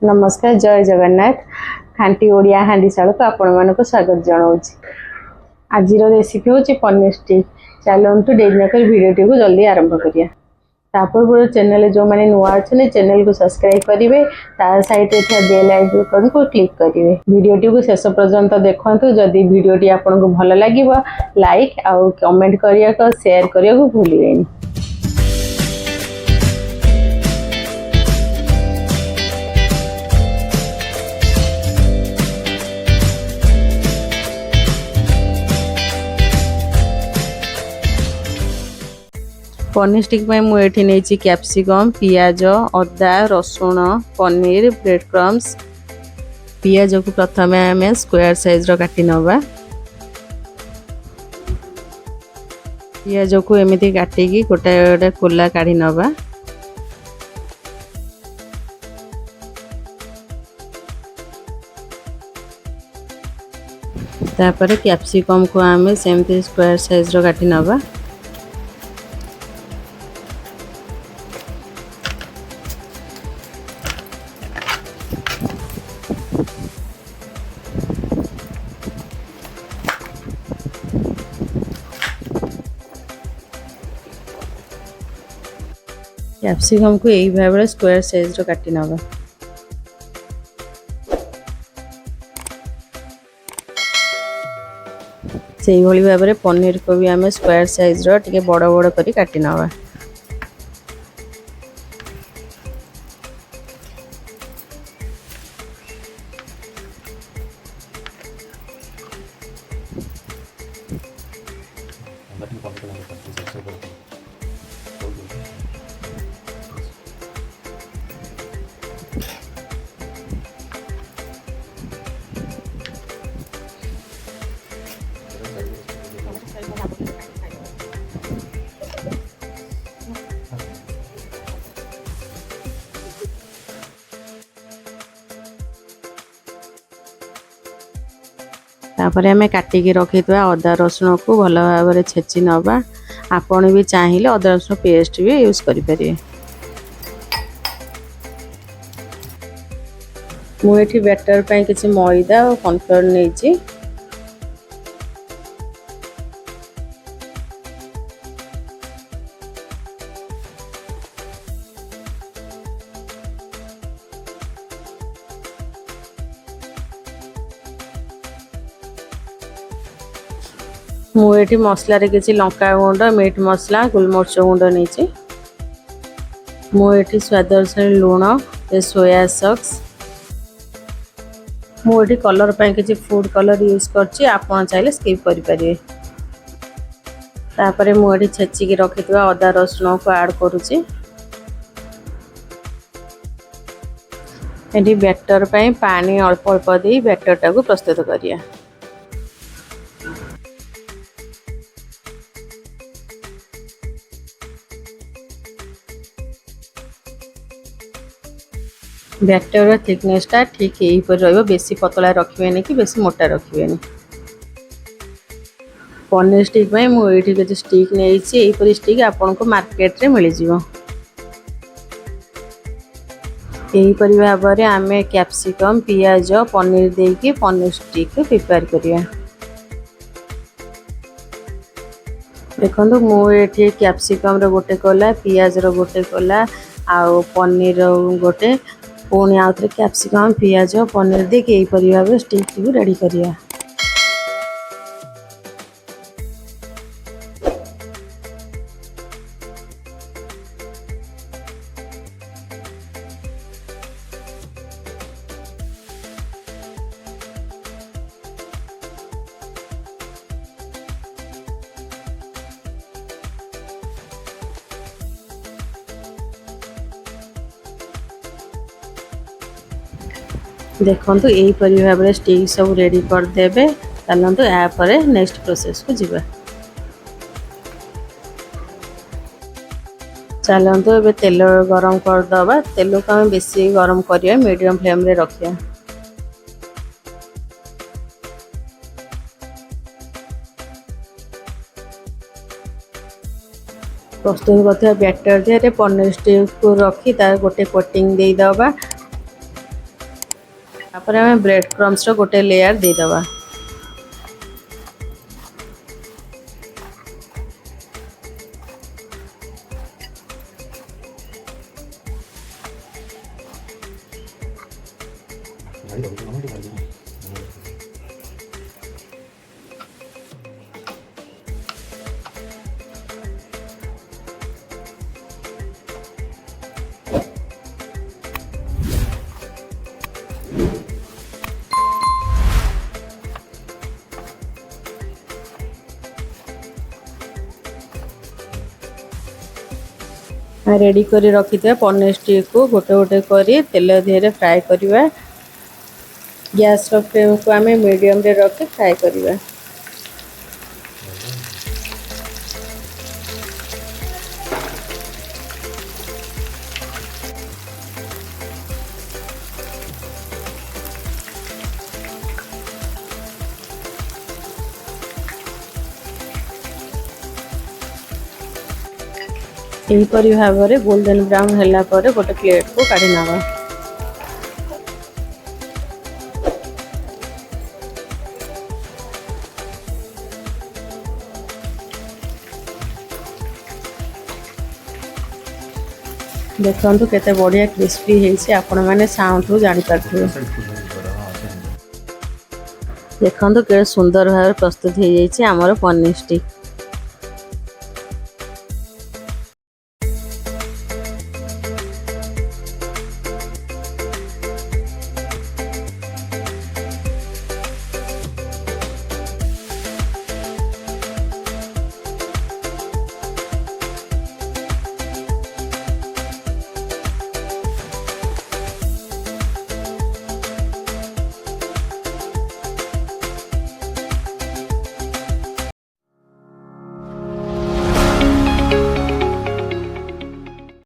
नमस्कार जय जगन्नाथ खांटी ओडिया हांडीशाल को आपण मानक स्वागत जनाऊँगी। आज रेसिपी हूँ पनीर स्टिक। चलतु डेरी नकर भिडियो को जल्दी आरंभ करिया। तापर चैनल जो मैंने नुआ अच्छे चैनल को सब्सक्राइब करेंगे, साइड में बेल आइकन को क्लिक करेंगे। वीडियो को शेष पर्यंत देखु। जदि वीडियोटी आपको भल लगे लाइक आउ कमेंट करने को शेयर करने को भूलें। पनीर स्टिक में मुझे नहीं कैप्सिकम पियाज अदा रसुण पनीर ब्रेड क्रम्स। पियाज को प्रथम आम स्क्वायर साइज काटी नवा। पियाज को एमती काटिकी गोटे गोटे कोला काढ़ी नवा। तापर कैप्सिकम को आम सेमती स्क्वायर साइज काटी नवा। कैप्सिकम को यही भाव में स्क्वायर साइज काटी नवा। से भाव में पनीर को भी आम स्क्वायर साइज टे बड़ बड़ कर काटी नवा। तापर आम काटिकी रखी अदा रसुण को भल भाव में छेची नवा। आपण भी चाहिए अदा रसुण पेस्ट भी यूज करें। मुझे बैटर पर किसी मैदा और कॉर्नफ्लोर नहीं। मुझे मसलार किसी लंका गुंड मीट मसला गोलमरिच गुंड नहीं। मुझे स्वाद अनुसार लुण सोया सॉस। मुझे कलर पर किसी फूड कलर यूज करछि। आपण चाहिए स्किप करें। तापर मुझे छेचिकी रखी अदा रसुण को ऐड करुच्ची। ये बैटर पर पानी अल्प अल्प दे बैटर टाक प्रस्तुत करिया। बैटर थिकनेसटा ठीक यही पर बेसी पतला रखिए कि बेसी मोटा रखिए। पनीर स्टिक में मुझे किसी स्टिक नहीं स्टिक आपन को मार्केट रे मिल जाव। यहीपरि भाव में आम कैप्सिकम पियाज पनीर देकी पनीर स्टिक प्रिपेयर करिया। देखो मुझे कैप्सिकम रो गोटे कोला पियाज रो गोटे कोला आउ पनीर गोटे पुणी आउ थे कैप्सिकम पियाज पनीर देके यहीपरि भाव स्टिक को रेडी करिया। देखो यहीपरि भाव में स्टिक सब रेडी करदे। चलते यापर नेक्स्ट प्रोसेस को जीवा। चलते ए तेल गरम करदे। तेल को आम बेसी गरम करिया मीडियम फ्लेम रे रखिया। प्रस्तुत करथिबा बैटर दे पनीर स्टिक को रखी तार गोटे कोटिंग दे दबा। तापर आम ब्रेड क्रम्स गोटे लेयर देदेबा। रेडी कर रखी थे पनीर स्टिक को गोटे गोटे करी तेल धीरे फ्राए करवा। गैस फ्लेम को आम मीडियम रे रखी फ्राए करवा। यहीपरी भाव में गोल्डन ब्राउन है गोटे प्लेट को काढ़ी नवा। देखो केते बढ़िया क्रिस्पी है आपण मैंने साउंड रू जानी पारे। देखो के सुंदर भाव प्रस्तुत हो जाए आमर पनीर स्टिक।